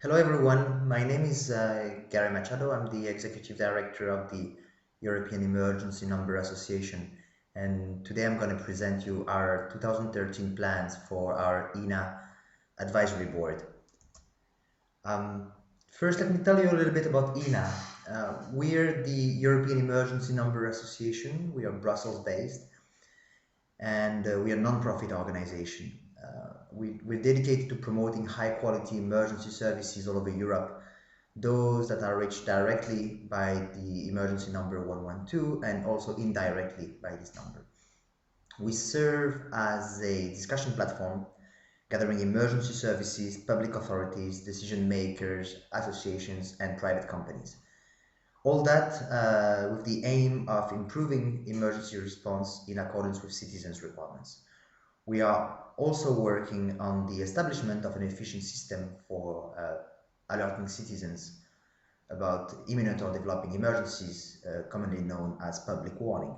Hello everyone, my name is Gary Machado. I'm the Executive Director of the European Emergency Number Association, and today I'm going to present you our 2013 plans for our EENA Advisory Board. Um, First, let me tell you a little bit about EENA. We're the European Emergency Number Association. We are Brussels based, and we are a non-profit organization. We're dedicated to promoting high quality emergency services all over Europe, those that are reached directly by the emergency number 112 and also indirectly by this number. We serve as a discussion platform gathering emergency services, public authorities, decision makers, associations, and private companies. All that with the aim of improving emergency response in accordance with citizens' requirements. We are also working on the establishment of an efficient system for alerting citizens about imminent or developing emergencies, commonly known as public warning.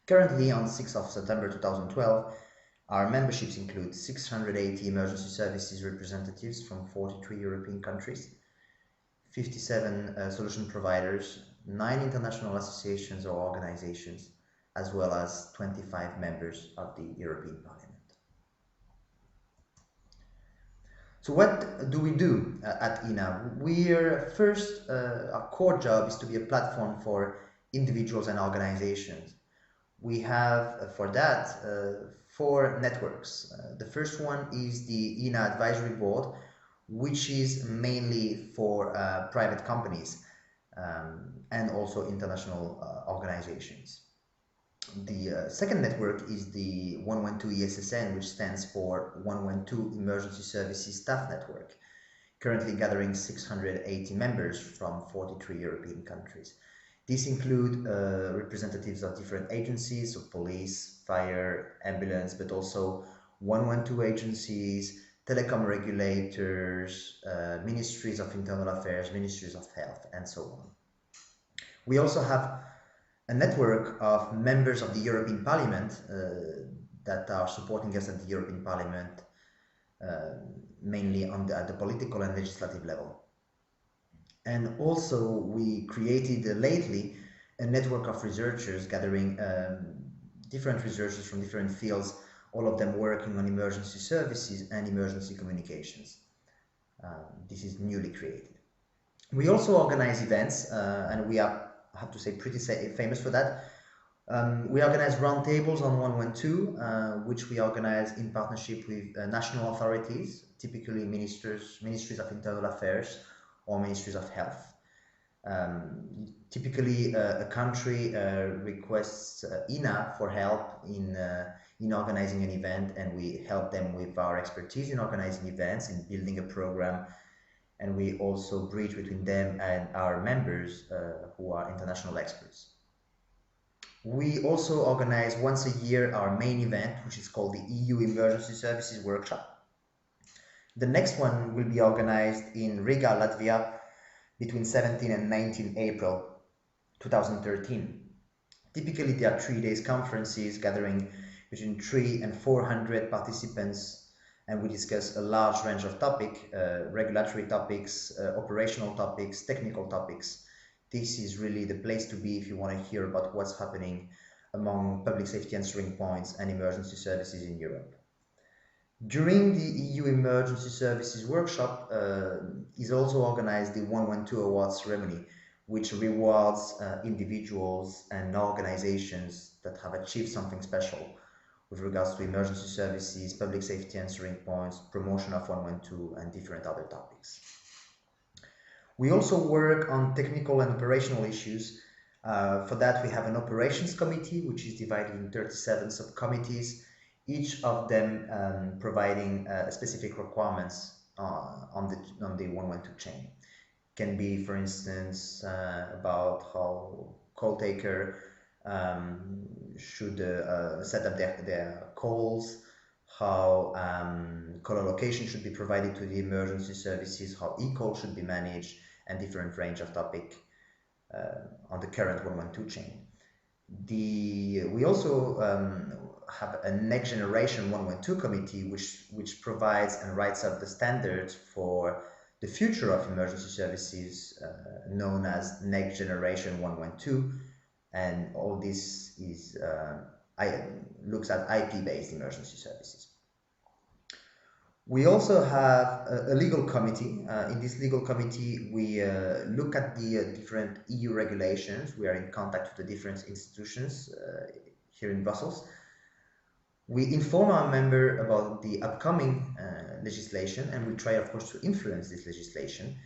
Currently, on 6th of September 2012, our memberships include 680 emergency services representatives from 43 European countries, 57 solution providers, 9 international associations or organizations, as well as 25 members of the European Parliament. So what do we do at EENA? Our core job is to be a platform for individuals and organizations. We have, for that, 4 networks. The first one is the EENA Advisory Board, which is mainly for private companies and also international organizations. The second network is the 112 ESSN, which stands for 112 Emergency Services Staff Network, currently gathering 680 members from 43 European countries. These include representatives of different agencies, so police, fire, ambulance, but also 112 agencies, telecom regulators, ministries of internal affairs, ministries of health, and so on. We also have a network of members of the European Parliament that are supporting us at the European Parliament, mainly at the political and legislative level. And also we created lately a network of researchers gathering different researchers from different fields, all of them working on emergency services and emergency communications. This is newly created. We also organize events, and we are, I have to say, pretty famous for that. We organize roundtables on 112, which we organize in partnership with national authorities, typically ministries of internal affairs or ministries of health. Typically, a country requests EENA for help in organizing an event, and we help them with our expertise in organizing events, in building a program, and we also bridge between them and our members who are international experts. We also organize once a year our main event, which is called the EU Emergency Services Workshop. The next one will be organized in Riga, Latvia, between 17 and 19 April 2013. Typically, there are 3 days conferences gathering between 300 and 400 participants, and we discuss a large range of topics, regulatory topics, operational topics, technical topics. This is really the place to be if you want to hear about what's happening among public safety answering points and emergency services in Europe. During the EU Emergency Services Workshop is also organized the 112 Awards Ceremony, which rewards individuals and organizations that have achieved something special with regards to emergency services, public safety answering points, promotion of 112, and different other topics. We also work on technical and operational issues. For that, we have an operations committee, which is divided in 37 subcommittees, each of them providing specific requirements on the 112 chain. Can be, for instance, about how call taker should set up their calls, how caller location should be provided to the emergency services, how e-call should be managed, and different range of topic on the current 112 chain. We also have a next generation 112 committee which provides and writes up the standards for the future of emergency services known as Next Generation 112, and all this is looks at IP-based emergency services. We also have a legal committee. In this legal committee, we look at the different EU regulations. We are in contact with the different institutions here in Brussels. We inform our member about the upcoming legislation, and we try, of course, to influence this legislation.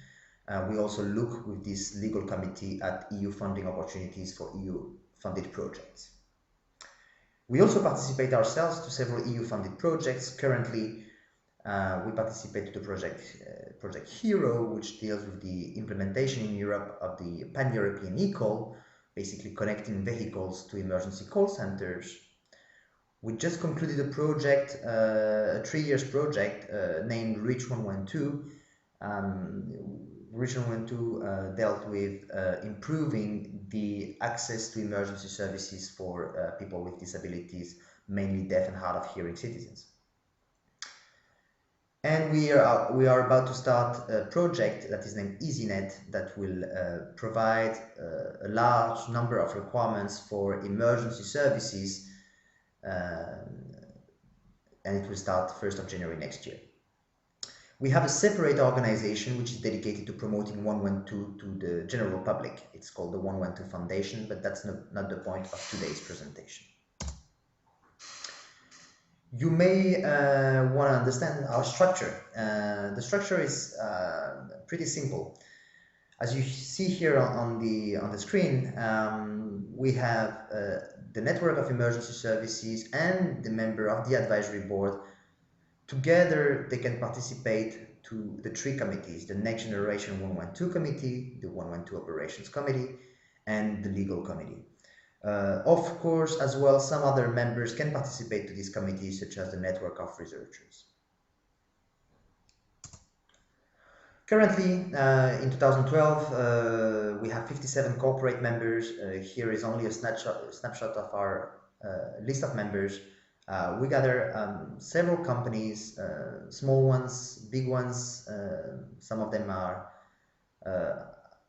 We also look with this legal committee at EU funding opportunities for EU-funded projects. We also participate ourselves to several EU-funded projects. Currently, we participate to the project HERO, which deals with the implementation in Europe of the pan-European eCall, basically connecting vehicles to emergency call centers. We just concluded a project, a 3 years project named Reach 112. Reach 112 dealt with improving the access to emergency services for people with disabilities, mainly deaf and hard of hearing citizens. And we are about to start a project that is named EENA that will provide a large number of requirements for emergency services, and it will start 1st of January next year. We have a separate organization which is dedicated to promoting 112 to the general public. It's called the 112 Foundation, but that's not the point of today's presentation. You may want to understand our structure. The structure is pretty simple. As you see here on the screen, we have the network of emergency services and the member of the advisory board. Together, they can participate to the 3 committees: the Next Generation 112 Committee, the 112 Operations Committee, and the Legal Committee. Of course, as well, some other members can participate to these committees, such as the network of researchers. Currently, in 2012, we have 57 corporate members. Here is only a snapshot of our list of members. We gather several companies, small ones, big ones. Some of them are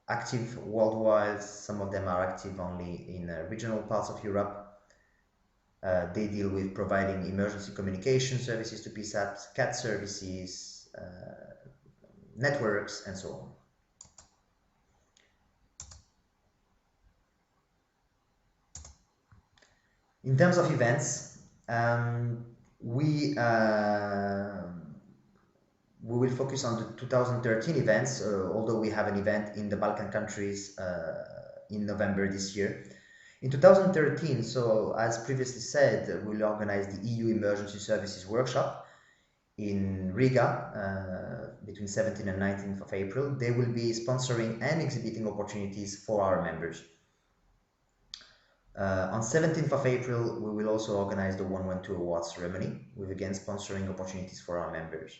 active worldwide, some of them are active only in regional parts of Europe. They deal with providing emergency communication services to PSAPs, CAT services, networks, and so on. In terms of events, we will focus on the 2013 events, although we have an event in the Balkan countries in November this year. In 2013, so as previously said, we'll organize the EU Emergency Services Workshop in Riga between 17th and 19th of April. They will be sponsoring and exhibiting opportunities for our members. On 17th of April, we will also organize the 112 Awards ceremony, with again sponsoring opportunities for our members.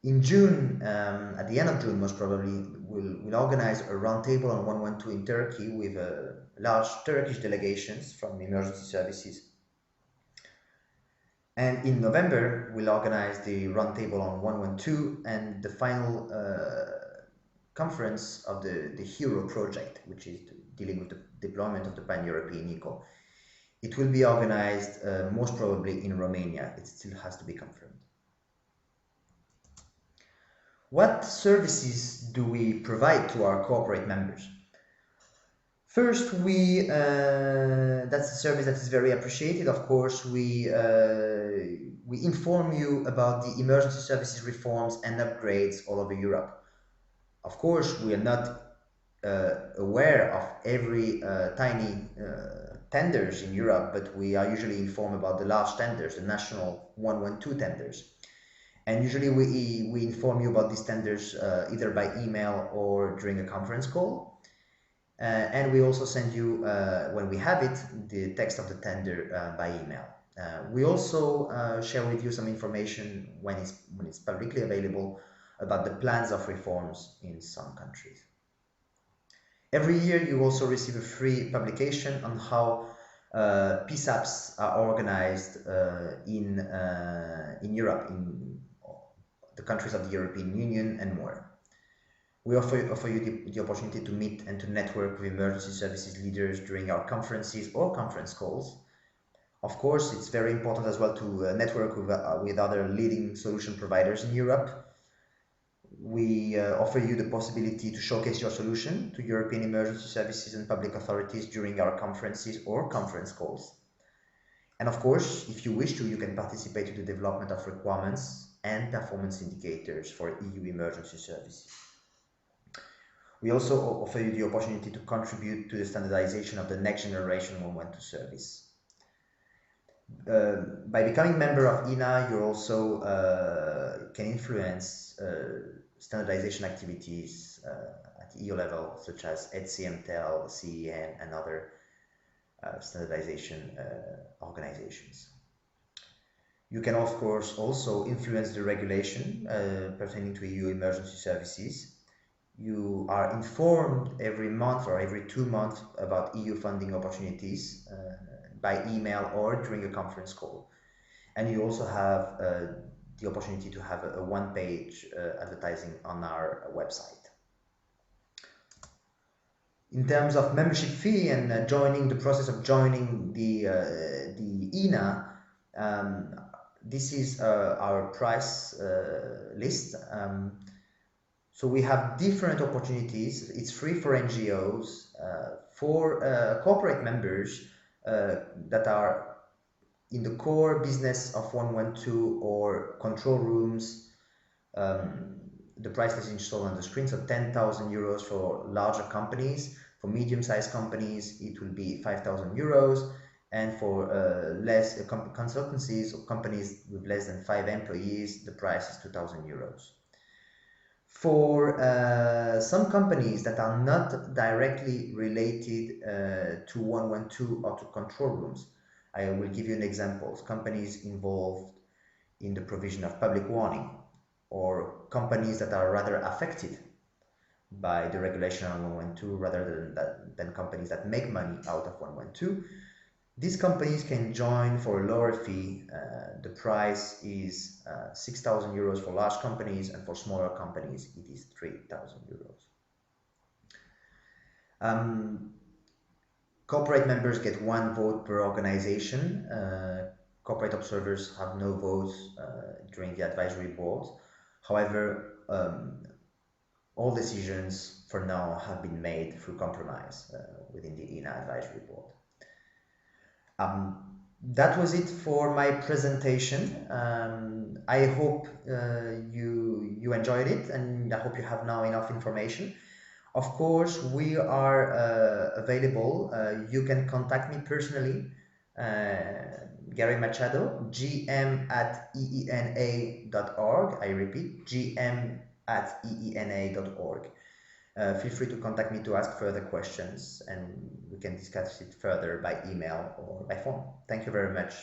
In June, at the end of June most probably, we'll organize a roundtable on 112 in Turkey with large Turkish delegations from emergency services. And in November, we'll organize the roundtable on 112 and the final conference of the HERO project, which is dealing with the deployment of the pan-European eCall. It will be organized most probably in Romania. It still has to be confirmed. What services do we provide to our corporate members? First, that's a service that is very appreciated. Of course, we inform you about the emergency services reforms and upgrades all over Europe. Of course, we are not aware of every tiny tenders in Europe, but we are usually informed about the large tenders, the national 112 tenders. And usually we inform you about these tenders either by email or during a conference call. And we also send you, when we have it, the text of the tender by email. We also share with you some information when it's publicly available about the plans of reforms in some countries. Every year you also receive a free publication on how PSAPs are organized in Europe, in the countries of the European Union, and more. We offer you the opportunity to meet and to network with emergency services leaders during our conferences or conference calls. Of course, it's very important as well to network with other leading solution providers in Europe. We offer you the possibility to showcase your solution to European emergency services and public authorities during our conferences or conference calls. And of course, if you wish to, you can participate in the development of requirements and performance indicators for EU emergency services. We also offer you the opportunity to contribute to the standardization of the next generation 112 service. By becoming member of EENA, you also can influence standardization activities at EU level, such as HCMTEL, CEN, and other standardization organizations. You can, of course, also influence the regulation pertaining to EU emergency services. You are informed every month or every 2 months about EU funding opportunities by email or during a conference call. And you also have the opportunity to have a one-page advertising on our website. In terms of membership fee and joining the process of joining the EENA, this is our price list. So we have different opportunities. It's free for NGOs, for corporate members that are in the core business of 112 or control rooms. The price is installed on the screen, so 10,000 euros for larger companies. For medium-sized companies, it will be 5,000 euros. And for less consultancies or companies with less than 5 employees, the price is 2,000 euros. For some companies that are not directly related to 112 or to control rooms, I will give you an example. Companies involved in the provision of public warning, or companies that are rather affected by the regulation on 112 rather than companies that make money out of 112. These companies can join for a lower fee. The price is 6,000 euros for large companies, and for smaller companies it is 3,000 euros. Corporate members get 1 vote per organization. Corporate observers have no votes during the advisory board. However, all decisions for now have been made through compromise within the EENA advisory board. That was it for my presentation. I hope you enjoyed it, and I hope you have now enough information. Of course, we are available. You can contact me personally, Gary Machado, gm@eena.org. I repeat, gm@eena.org. Feel free to contact me to ask further questions, and we can discuss it further by email or by phone. Thank you very much.